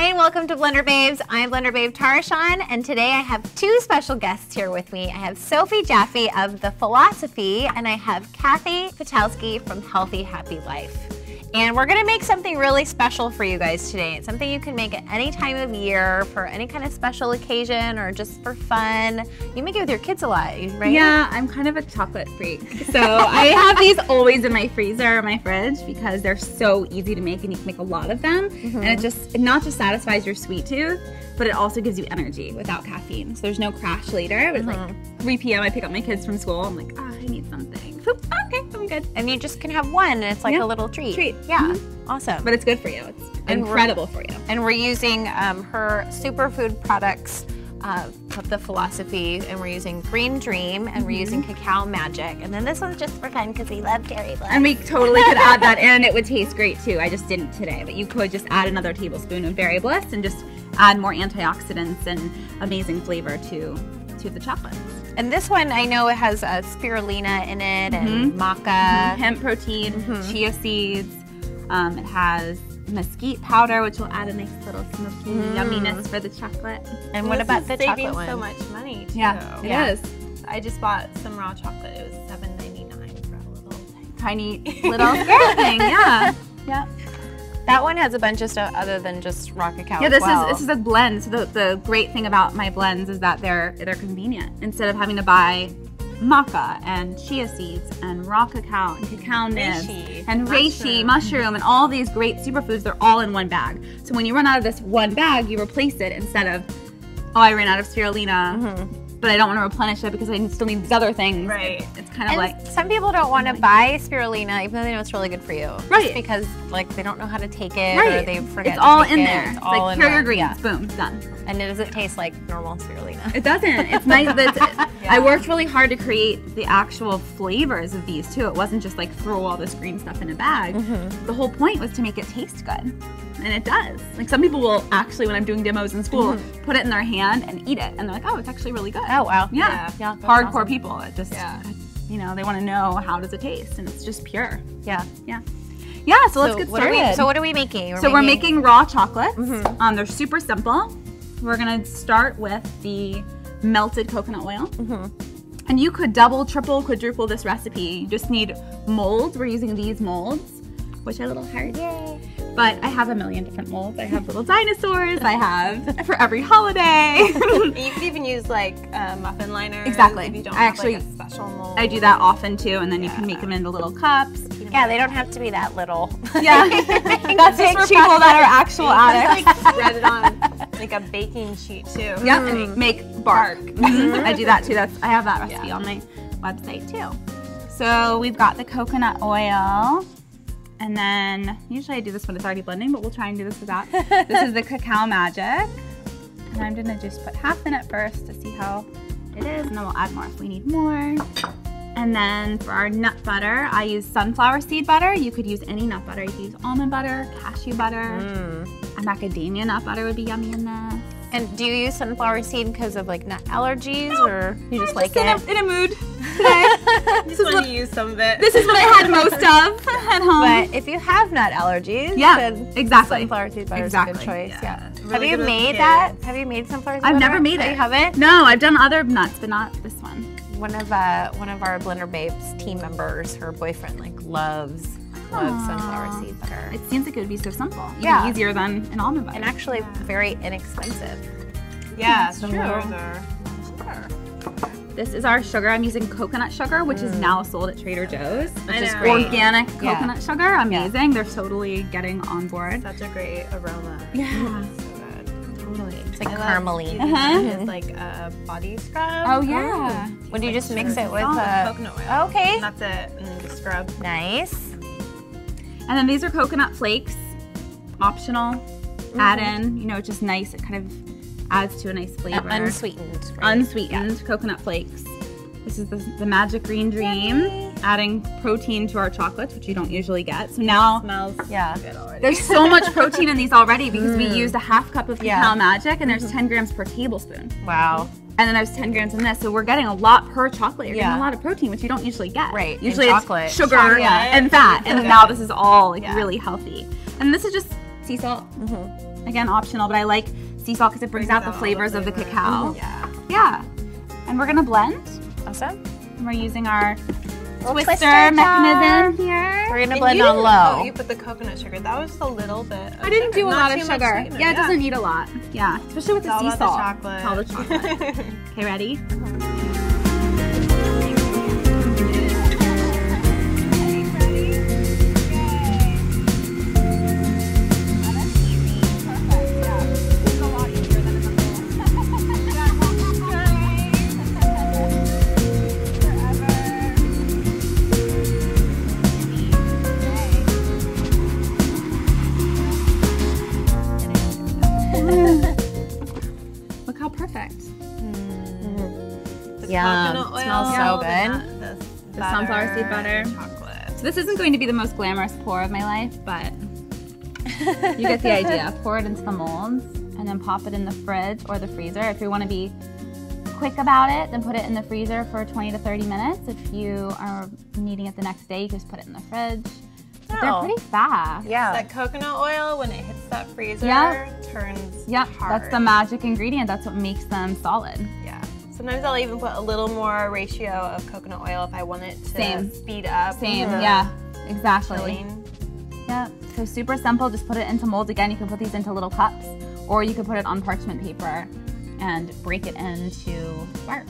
Hi and welcome to Blender Babes. I'm Blender Babe Tarashan, and today I have two special guests here with me. I have Sophie Jaffe of The Philosophy, and I have Kathy Patelski from Healthy Happy Life. And we're gonna make something really special for you guys today. It's something you can make at any time of year for any kind of special occasion or just for fun. You make it with your kids a lot, right? Yeah, I'm kind of a chocolate freak. So I have these always in my freezer or my fridge because they're so easy to make and you can make a lot of them. And it not just satisfies your sweet tooth, but it also gives you energy without caffeine. So there's no crash later. But it's like 3 p.m. I pick up my kids from school. I'm like, I need something. Okay, I'm good. And you just can have one and it's like a little treat. Yeah, awesome. But it's good for you. It's incredible for you. And we're using her superfood products of The Philosophy, and we're using Green Dream, and we're using Cacao Magic. And then this one's just for fun because we love Dairy Blend. And we totally could add that in. It would taste great too. I just didn't today, but you could just add another tablespoon of Dairy Bliss and just add more antioxidants and amazing flavor to the chocolates. And this one, I know it has spirulina in it and maca. Hemp protein, chia seeds. It has mesquite powder, which will add a nice little smoky yumminess for the chocolate. And what about the chocolate one? So much money too. Yeah, it is. I just bought some raw chocolate. It was $7.99 for a little tiny little square thing. Yeah. Yeah. That one has a bunch of stuff other than just raw cacao. Yeah, this is a blend. So the great thing about my blends is that they're convenient. Instead of having to buy maca and chia seeds and raw cacao and cacao nibs and reishi, mushroom, and all these great superfoods, they're all in one bag. So when you run out of this one bag, you replace it instead of, oh, I ran out of spirulina, but I don't want to replenish it because I still need these other things. Right. It's kind of like, some people don't want to buy spirulina even though they know it's really good for you. Right. Just because like they don't know how to take it right. or they forget it's all to take in it. there. It's It's all like in pure there. ingredients. Boom, done. And it doesn't taste like normal spirulina. It doesn't. It's nice. I worked really hard to create the actual flavors of these too. It wasn't just like throw all this green stuff in a bag. The whole point was to make it taste good. And it does. Like some people will actually, when I'm doing demos in school, put it in their hand and eat it. And they're like, oh, it's actually really good. Oh, wow. Yeah. Hardcore awesome. People. It just, you know, they want to know how does it taste. And it's just pure. Yeah. Yeah. Yeah, so let's get started. So what are we making? We're making raw chocolates. They're super simple. We're gonna start with the melted coconut oil. And you could double, triple, quadruple this recipe. You just need molds. We're using these molds, which are little hearts. Yay. But I have a million different molds. I have little dinosaurs. I have for every holiday. You could even use like muffin liners. Exactly. If you don't I have actually, like a special mold. I do that often too, and then you can make them into little cups. Yeah, they don't have to be that little. Yeah, that's just for people that are actual addicts. Like spread it on like a baking sheet too. Yeah, and make bark. I do that too. I have that recipe on my website too. So we've got the coconut oil, and then usually I do this when it's already blending, but we'll try and do this without. This is the Cacao Magic, and I'm gonna just put half in it first to see how it is, and then we'll add more if we need more. And then for our nut butter, I use sunflower seed butter. You could use any nut butter. You could use almond butter, cashew butter. A macadamia nut butter would be yummy in this. And do you use sunflower seed because of like nut allergies, or you just like it? In a mood today. Just want to use some of it. This is what I had most of at home. But if you have nut allergies, then exactly. Sunflower seed butter is a good choice. Yeah. Really have you made that? Have you made sunflower seed butter? I've never made it. You haven't? No, I've done other nuts, but not this one. One of our Blender Babes team members, her boyfriend like loves sunflower seed butter. It seems like it would be so simple. Even easier than an almond butter. And actually very inexpensive. Yeah, it's true. Sure. This is our sugar. I'm using coconut sugar, which is now sold at Trader Joe's. Which is great. Organic coconut sugar. Amazing. They're totally getting on board. Such a great aroma. Yeah. Totally. It's like caramely. It's like a body scrub. Oh yeah. Would you just mix it with coconut oil? Okay. And that's it. And then just scrub. Nice. And then these are coconut flakes. Optional. Add in. You know, it's just nice. It kind of adds to a nice flavor. Unsweetened. Right? Unsweetened coconut flakes. This is the Magic Green Dream, adding protein to our chocolates, which you don't usually get. So now, Smells good already. There's so much protein in these already because we used a half cup of Cacao Magic, and there's 10 grams per tablespoon. Wow. And then there's 10 grams in this, so we're getting a lot per chocolate. You're getting a lot of protein, which you don't usually get. Right. Usually chocolate. it's sugar and fat, and now this is all like really healthy. And this is just sea salt. Again, optional, but I like sea salt because it brings out the flavors of the cacao. Yeah. And we're gonna blend. Awesome. And we're using our Twister twister mechanism here. We're gonna blend on low. Oh, you put the coconut sugar. That was just a little bit. I didn't do a Not lot of too much sugar. sweetener, Yeah, it doesn't need a lot. Yeah, especially with the sea all salt. about the chocolate. It's all the chocolate. Okay, ready? Look how perfect. Yum. Coconut oil, It smells so good. The sunflower seed butter. Chocolate. So this isn't going to be the most glamorous pour of my life, but you get the idea. Pour it into the molds and then pop it in the fridge or the freezer. If you want to be quick about it, then put it in the freezer for 20 to 30 minutes. If you are needing it the next day, you just put it in the fridge. But they're pretty fast. Yeah. That coconut oil, when it hits that freezer, turns hard. That's the magic ingredient. That's what makes them solid. Yeah. Sometimes I'll even put a little more ratio of coconut oil if I want it to speed up. Yeah, exactly. Chilling. Yeah, so super simple. Just put it into molds. Again, you can put these into little cups, or you could put it on parchment paper and break it into bark.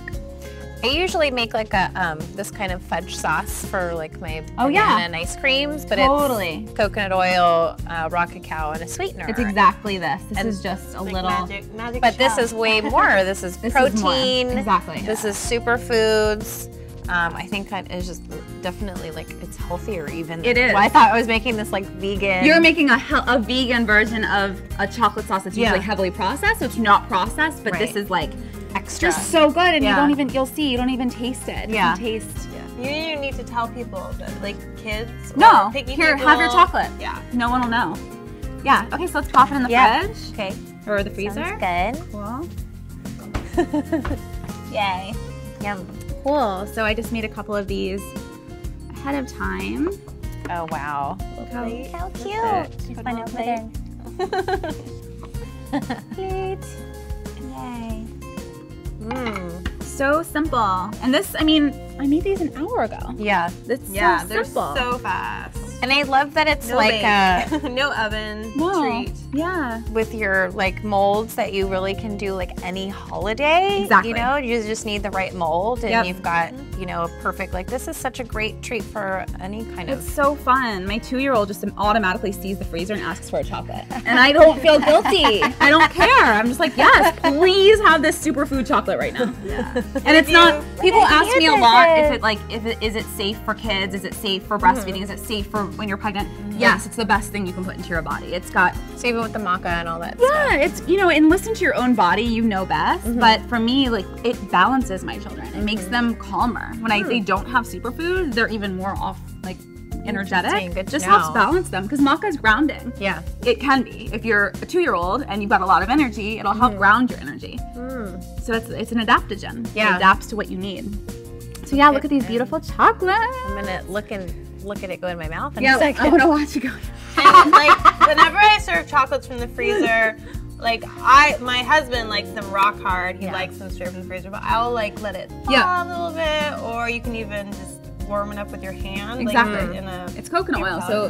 I usually make like a this kind of fudge sauce for like my banana and ice creams, but it's coconut oil, raw cacao, and a sweetener. It's exactly this. This is just a Like little. magic But this is way more. This is protein. Exactly. This is superfoods. I think that is just definitely like it's healthier even. It is. Well, I thought I was making this like vegan. You're making a vegan version of a chocolate sauce that's usually heavily processed, so it's not processed, but this is like extra. just so good, and you'll see, you don't even taste it. Yeah. You taste. You need to tell people that, like kids. No, or picky here, people, have your chocolate. Yeah. No one will know. Yeah. Okay, so let's pop it in the fridge. Okay. Or the freezer. Sounds good. Cool. Yay. Yum. Cool. So I just made a couple of these ahead of time. Oh wow. Look how cute. Just find it there. Cute. Yay. So simple. And this, I mean, I made these an hour ago. Yeah. It's so they're simple. so fast. And I love that it's No like bake. No oven treat. Yeah. with your like molds that you really can do like any holiday. Exactly. You know, you just need the right mold and Yep. you've got, you know, a perfect, like this is such a great treat for any kind It's of. so fun. My 2-year-old just automatically sees the freezer and asks for a chocolate. And I don't feel guilty. I don't care. I'm just like, yes, please have this superfood chocolate right now. Yeah. And it's not, people ask me a is lot it? is it safe for kids? Is it safe for breastfeeding? Is it safe for when you're pregnant? Yes, it's the best thing you can put into your body. It's got, So even with the maca and all that stuff. yeah, it's, you know, and listen to your own body, you know best. But for me, like, it balances my children. It makes them calmer. When they don't have superfood, they're even more off, like, energetic. Good to Just know. helps balance them because maca is grounding. Yeah. It can be. If you're a 2-year-old and you've got a lot of energy, it'll help ground your energy. So it's an adaptogen. Yeah. It adapts to what you need. So yeah, look at these beautiful chocolates. I'm gonna look at it go in my mouth in Yeah, a second. I want to watch you go. And like whenever I serve chocolates from the freezer, like my husband likes them rock hard. He likes them straight from the freezer, but I'll like let it thaw a little bit, or you can even just warm it up with your hand. Exactly. Like, in a It's coconut oil, so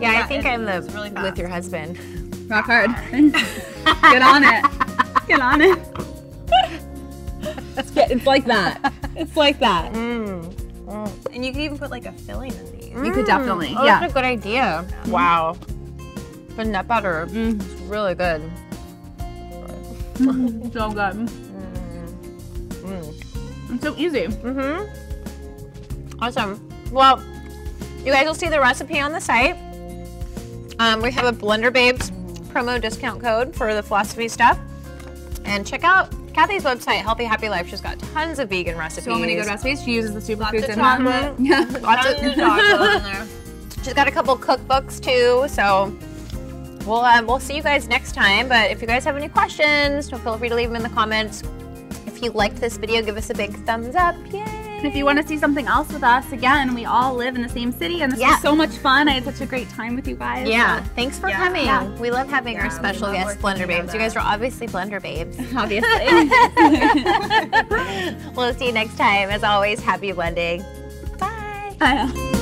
Yeah, I think I'm it's really with fast. your husband. rock hard. Get on it. Get on it. It's like that. It's like that. And you can even put like a filling in these. You could definitely. Oh, Yeah. that's a good idea. Wow. The nut butter is really good. So good. It's so easy. Awesome. Well, you guys will see the recipe on the site. We have a Blender Babes promo discount code for the philosophy stuff. And check out Kathy's website, Healthy Happy Life. She's got tons of vegan recipes. So many good recipes. She uses the Lots superfoods of in chocolate. them. Yeah. Lots Tons of chocolate in there. She's got a couple cookbooks too, so we'll see you guys next time. But if you guys have any questions, don't feel free to leave them in the comments. If you liked this video, give us a big thumbs up. Yay! And if you want to see something else with us, again, we all live in the same city, and this was so much fun. I had such a great time with you guys. Yeah, thanks for coming. Yeah. We love having our special guest blender babes. You guys are obviously blender babes. Obviously. We'll see you next time. As always, happy blending. Bye. Bye.